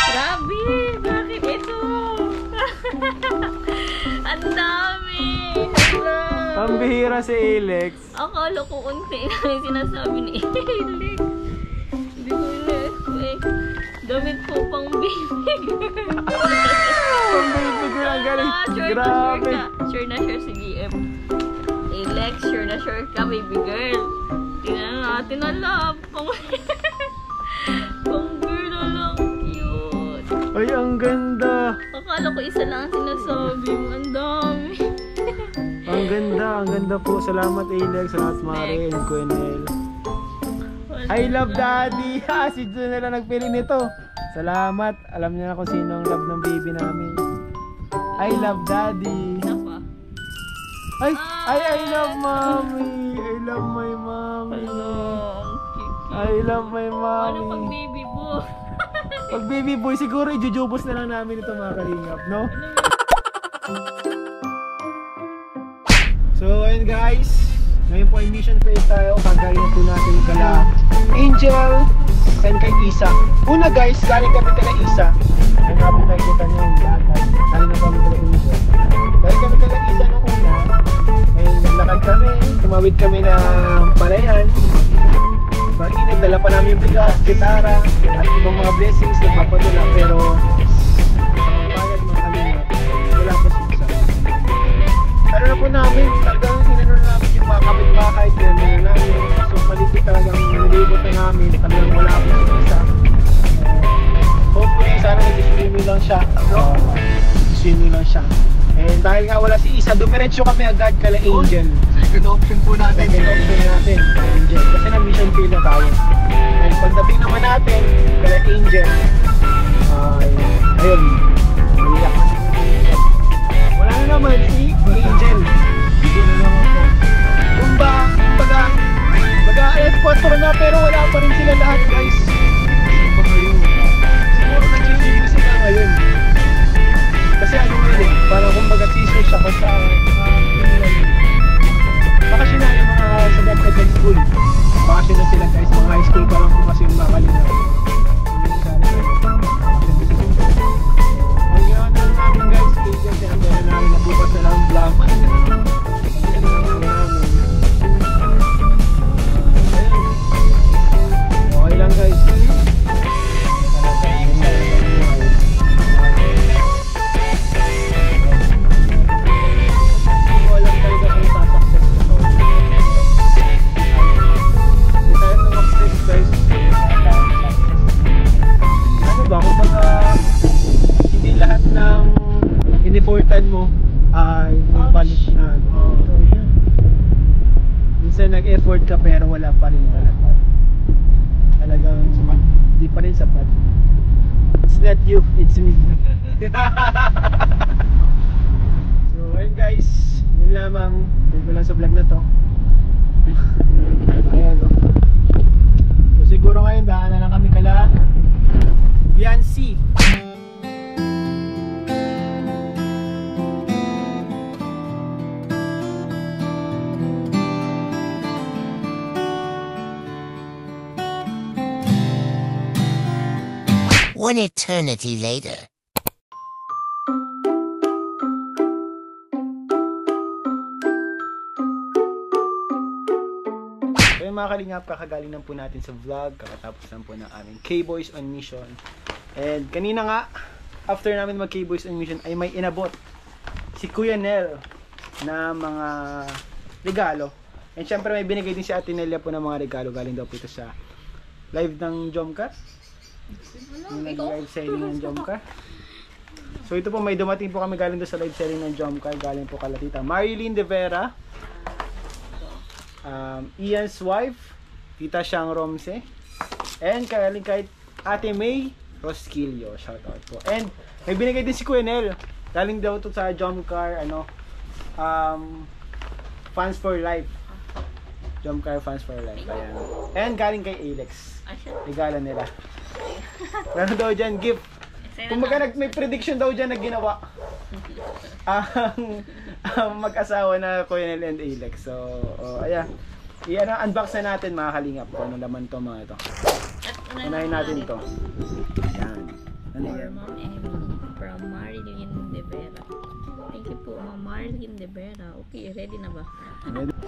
Grabe! Bakit ito? Ang dami! Hello! Pambihira si Alex. Akala ko unti na yung sinasabi ni Alex. Hindi ko ina-expect. Damit po pang baby girl. Pang baby girl, ang galing. Grabe. Sure na sure si GM. Alex, sure na sure ka, baby girl. Tingnan natin na love. Pang girl na lang. Cute. Ay, ang ganda. Akala ko isa lang ang sinasabi mo. Ang dami. Ang ganda po. Salamat Alex, salamat Mare and Quenel. I love daddy. Ha, si Jun nila nagpili nito. Salamat. Alam niya na kung sino ang love ng baby namin. I love daddy. Ay, I love mommy. I love my mommy. I love my mommy. Ano pag baby boy? Pag baby boy, siguro ijujubos na lang namin ito mga kalingap, no? So, ayun guys. Ngayon po ay mission phase tayo. Kagaling po natin kala Angel and kay Isa. Una guys, galing kami kala Isa. Ay nga po nakikita niyo yung lahat. Galing na kami kala Angel. Galing kami kala Isa nung una. Ngayon naglakad kami. Tumawid kami ng Palayan. Bali, nagdala pa namin yung bigas, gitara, at ibang mga blessings na papadula. Pero sa pagpayag mga kalingap, wala pa si Isa. Ano na po namin, talagang inano na namin yung mga kapitbahay, pinano na namin. So paligid talagang nilibot na namin, talagang wala po si Isa. Hopefully, sana nag-swimming lang siya. No? Swimming lang siya. And dahil nga wala si Isa, dumiretso kami agad kala Angel. Second option po natin. Second option natin, kala Angel. Kasi na-mission field na tayo. And pagdating naman natin, kala Angel, ayun, umiyak. Wala na naman si Angel. Dito na naman po. Kumbaga, F4 na pero wala pa rin sila lahat guys. Siguro nag-swimming sila ngayon. Kasi ano yun eh, parang kumbaga season siya kung sa bakasyon na yung mga sa Depcadence School. Bakasyon na sila guys, mga high school pa lang po kasi yung makalina. Ang ginawa na namin guys, kasi ang gano'n namin nabukas na lang vlog. Okay lang guys. Iniportan mo ay nagpalit na minsan nag-effort ka pero wala pa rin talagang hindi pa rin sapat. It's not you, it's me. So ayun guys, yun lamang dito lang sa vlog na to. Ayan o. So siguro ngayon daan na lang kami kala Viancy. One eternity later. So yung mga kalingap, kakagaling lang po natin sa vlog. Kakatapos lang po ng aming K-Boys on Mission. And kanina nga, after namin mag K-Boys on Mission, ay may inabot si Kuya Nel na mga regalo. And syempre may binigay din si Ate Nelia po ng mga regalo. Galing daw po ito sa live ng Jomcar. Yung nag-live selling ng Jomcar. So ito po, may dumating po kami galing doon sa live selling ng Jomcar. Galing po kala Tita Marilyn De Vera, Ian's wife, Tita Shang Romse, and galing kay Ate May Rosquillo. Shoutout po. And may binigay din si Kuya Nel. Galing daw to sa Jomcar, Fans for Life. Jomcar Fans for Life. Ayan. And galing kay Alex. Regalo nila. Ano daw dyan, gift. Kung may prediction daw dyan na ginawa ang mag-asawa na Kuya Nel and Alex. So, ayan. I-unbox na natin mga kalingap kung ano naman to mga ito. Unahin natin to. Ayan. Ano yan? po, Ma'am Marlene De Vera. Okay, ready na ba?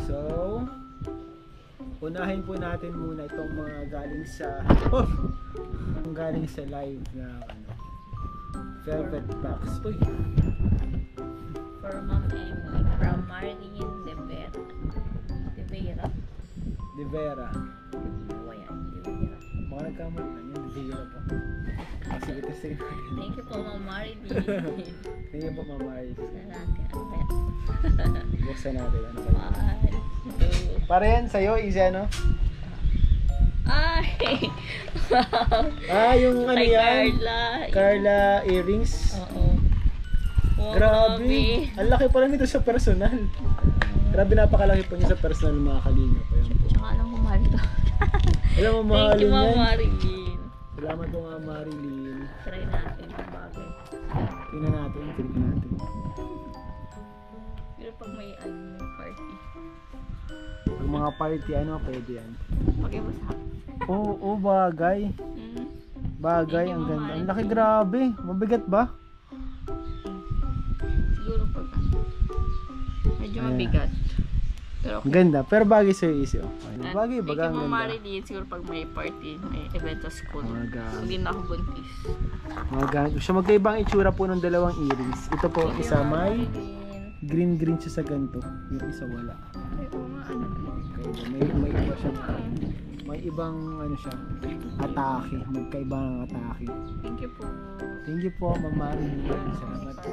So, unahin po natin muna itong mga galing sa galing sa live na velvet box. Uy. For Ma'am Emily from Marlene De Vera. De Vera? De Vera. Ano yan? De Vera. Mga nagkamot na yun. De Vera po. Sige, testing. Thank you po, Ma'am Marlene. Thank you po, Ma'am Marlene. Ano kaya? Buksan natin. Ano kayo? 1, 2. Para yan sa'yo, easy ano? Ay! Yung ano Kay yan? Carla earrings. Oo. Wow, Grabe. Ang laki pala nito sa personal. Grabe, napakalaki po niya sa personal, mga kalinga po yan po. Tsaka alam ko mahal to. Alam mo, Thank you, mahalin Ma'am yan. Marilyn. Salamat po nga, Marilyn. Try natin ang bagay. Tingnan natin. Pero pag may party. Pag mga party, pwede yan. Pag-iwasak. Oo, bagay. Bagay, ang ganda. Ang laki, grabe. Mabigat ba? Siguro pag medyo mabigat. Pero Ang ganda. Pero bagay sa'yo, easy. Bagay, baga, Thank you, ang Ma'am ganda. Marilyn. Siguro pag may party, may event sa school. Mga gamit. Hindi na ako buntis. Mga gamit. So, magkaibang itsura po ng dalawang earrings. Ito po, Thank you, isa Ma'am may Marilyn. green siya sa ganito. Yung isa wala. Ay, oo nga, ano. May iba siya. May ibang siya, atake. Magkaibang atake. Thank you po. Thank you po, Ma'am Marilyn. Salamat po.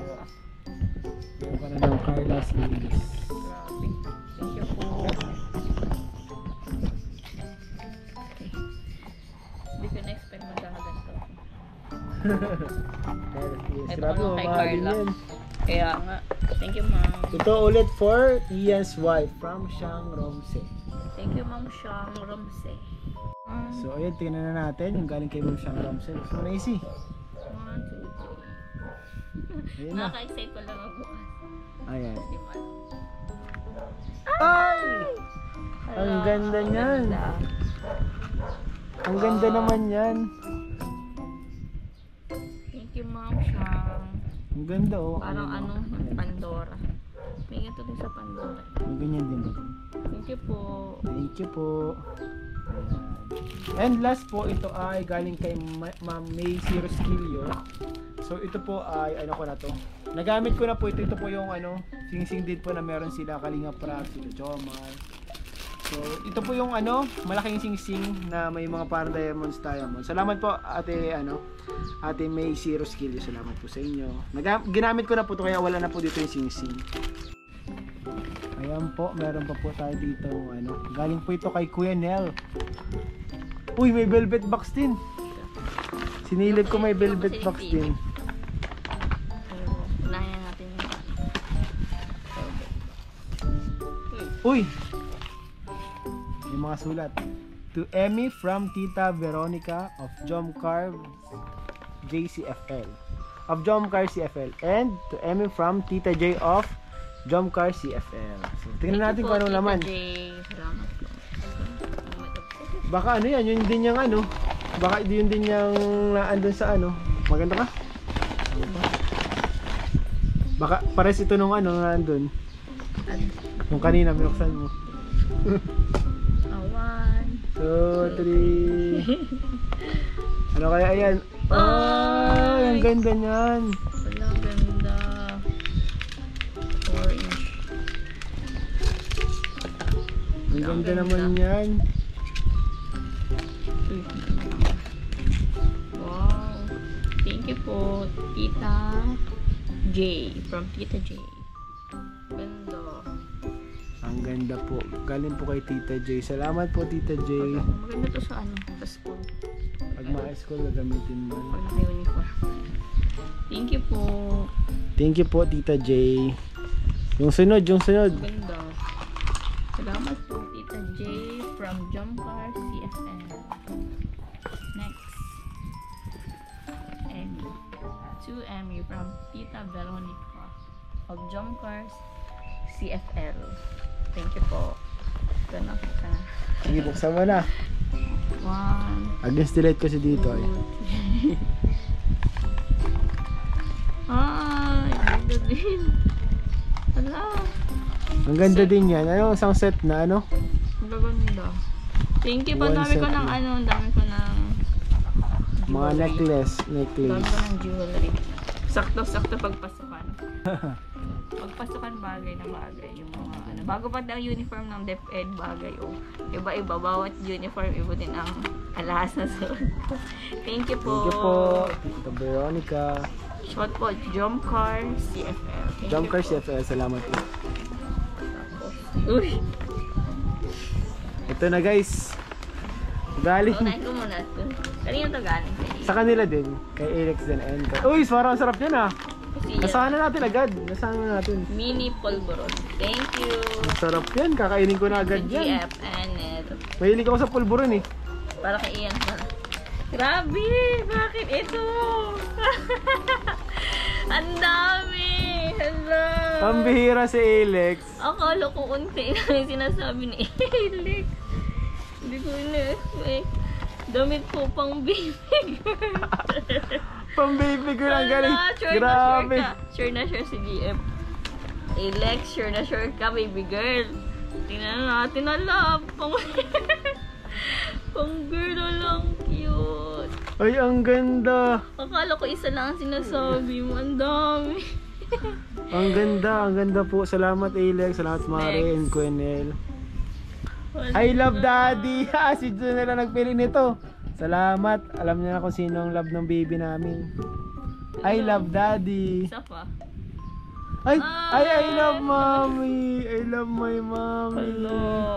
Yung ka na ng Carla series. Grabe. Thank you po. Hindi ko na-expect magkakaganto. Ito Grabe, ano Ma'am kay Marilyn Carla. yan. Kaya nga. Thank you, Ma'am. Ito ulit for Ian's wife from Shang Romse. Thank you, Ma'am Shang Romse. So, ayun, tingnan na natin yung galing kay Ma'am Shang Romse. So, easy. 1, 2, 3. Ayun na. Nakaka-excite ko lang magbukas. Ayan. Di ba? Ay! Hala, Ang ganda ang niyan. ganda. Ang ganda naman yan. Thank you, Ma'am Shang. Ang ganda, oh. Parang Ayan. Pandora. May ganito din sa Pandora. Ang ganyan din ba? Thank you po. Thank you po. And last po, ito ay galing kay Ma'am May Sirosquillo. So ito po ay ano ko na to. Nagamit ko na po ito. Ito po yung sing-sing din po na meron sila Kalinga Prab, sila Jomar. So ito po yung malaking sing-sing na may mga parang diamonds. Salamat po Ate May Sirosquillo. Salamat po sa inyo. Ginamit ko na po ito kaya wala na po dito yung sing-sing. Ayan po, meron pa po tayo dito galing po ito kay Kuya Nel. Uy, may velvet box din. Sinilip ko may velvet box din. Unahin natin yung Uy! Yung mga sulat. To Emmy from Tita Veronica of Jomcar JCFL. Of Jomcar CFL. And to Emmy from Tita J of Jomcar CFL. So, tingnan natin kung anong laman. Salamat po. Baka yan, yun din yung baka yun din yung naandun sa maganda ka? Baka pares ito nung naandun. Nung kanina, minuksan mo. 1, 2, 3. Ano kaya yan? Ay, ang ganda niyan. Wala, ganda. Orange. Ang ganda naman yan. Wow. Thank you po, Tita J. From Tita J. Ganda. Ang ganda po. Galing po kay Tita J. Salamat po, Tita J. Maganda to sa sa school. Pag ma-school, gagamitin mo. Pag naka-uniform. Thank you po. Thank you po, Tita J. Yung sunod. Ganda. Salamat po, Tita J. From Jomcar CFL. Next. Emmy. To Emmy from Tita Veronica of Jomcar CFL. Thank you po. Ito na kita. Sige, buksan mo na. 1, Against delete kasi dito. 2, 3. Ay, ganda din. Ang ganda din yan. Ano, isang set na ano? Ang gaganda. Thank you po. One Ang dami ko set ng na. ano, ang dami ko ng Mga jewelry. necklace. Ang dami ko ng jewelry. Sakto-sakto pagpasukan. Pagpasukan bagay na bagay. Yung mga ano. Bago pa ang uniform ng DepEd bagay. Oh. Iba-iba. Bawat uniform, iba din ang alahas na suot. Thank you po. Thank you po. Tita Veronica. Shot po, Jomcar CFL. Thank Jumper you po. CFL. Salamat po. Uy! Ito na guys. Galing. Unahin ko muna ito. Kanina to galing. Sa kanila din. Kay Alex din. And uy, parang sarap yan ah. Kasi Nasahan na natin agad. Nasahan na natin. mini polvoron. Thank you. Sarap yan. Kakainin ko na agad yan. GF and Mahilig ako sa pulburon eh. para kay Ian pala. Grabe! Bakit ito? Ang dami! Hello! Pambihira si Alex. Akala ko unti lang yung sinasabi ni Alex. Hindi ko ina-expect. Damit po pang baby girl. Pang-baby ko lang galing. Sure Grabe. na sure ka. Sure na sure si GF. Alex, sure na sure ka, baby girl. Tingnan natin na love. Pang girl na lang. Cute. Ay, ang ganda. Akala ko isa lang ang sinasabi mo. Ang dami. Ang ganda. Ang ganda po. Salamat Alex. Salamat Mare Next. and Quenel. I love daddy. Ha, si Jun na nagpili nito. Salamat. Alam niya na kung sino ang love ng baby namin. I love daddy. Isa pa. Ay, I love mommy. I love my mommy. Hello.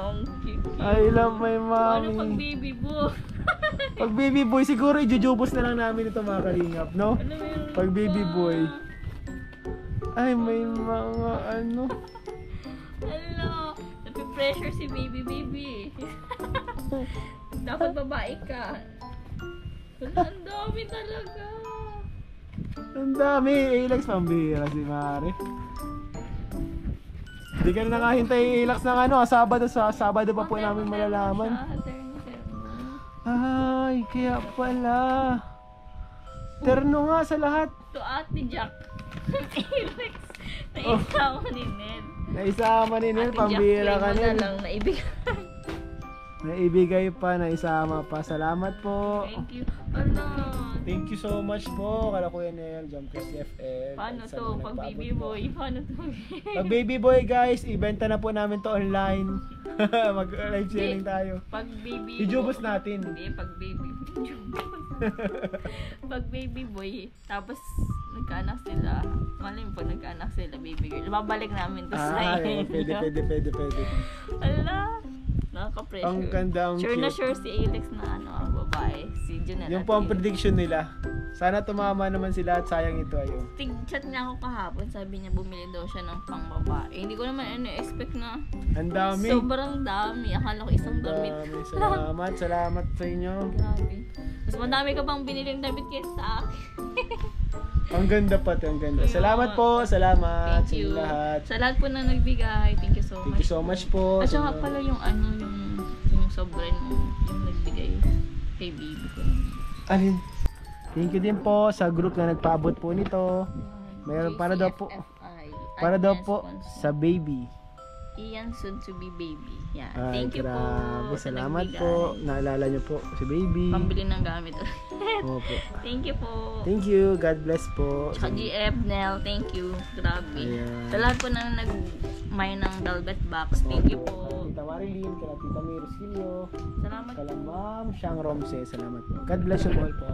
Ang cute. I love my Paano pag mommy. baby boy? Pag baby boy, siguro ijujubos na lang namin ito mga kalingap, no? Ano meron Pag baby pa? boy. Ay, may mga ano. Hello. Napipressure si baby. Dapat babae ka. Ang dami talaga. Ang dami. Alex, pambihira si Mare. Hindi ka na nakahintay Alex ng ano, Sabado pa po namin malalaman. Ay, kaya pala. Terno nga sa lahat. To Ate Jack. Alex. Naisama ni Ned. Naisama ni Nel, Ate pambihira Jack, ka play mo na Nel. lang naibigay. Naibigay pa, naisama pa. Salamat po. Thank you. Ano? Thank you so much po. Kala Kuya Nel, Jumper CFL. Paano At sa to? mga Pag nagpaabot baby po. boy. Paano to? Pag baby boy guys, ibenta na po namin to online. Mag live sharing tayo. Pag baby Ijubos boy- natin. Hindi, pag baby pag baby boy, tapos nagkaanak sila, malay mo pag nagkaanak sila, baby girl, babalik namin to sa Oo, pwede. Ala, nakaka-pressure. Ang ganda, ang Sure na cute. sure si Alex na ano, ang babae. Si Junel. Yung po ang prediction nila. Sana tumama naman sila at sayang ito ayo. Chat niya ako kahapon, sabi niya bumili daw siya ng pang babae. Hindi ko naman expect na Ang dami. sobrang dami. Akala ko isang damit. Dami. Salamat sa inyo. Grabe. Mas madami ka pang biniling damit kaysa sa akin. Ang ganda pati, ang ganda. Salamat po, salamat Thank you. sa lahat. Sa lahat po na nagbigay. Thank you so much. Thank you so much po. At saka pala yung ano, yung sobrang yung nagbigay kay baby ko. Alin? Thank you din po sa group na nagpaabot po nito. Mayroon para daw po. JCFFI, Para daw advance po sponsor. sa baby. Ian soon to be baby. Yan. Ay, Thank you grabe. po. sa Salamat nagbigay. po. Naalala niyo po si baby. Pambili ng gamit. Opo. Thank you po. Thank you. God bless po. Tsaka GF Nel, thank you. Grabe. Ayan. Sa lahat po na nag-may ng velvet box, thank you po. Tita Marilyn, kala Tita Miros Kilio, Salamat kala po. Ma'am Shang Romse. Salamat po. God bless you all po.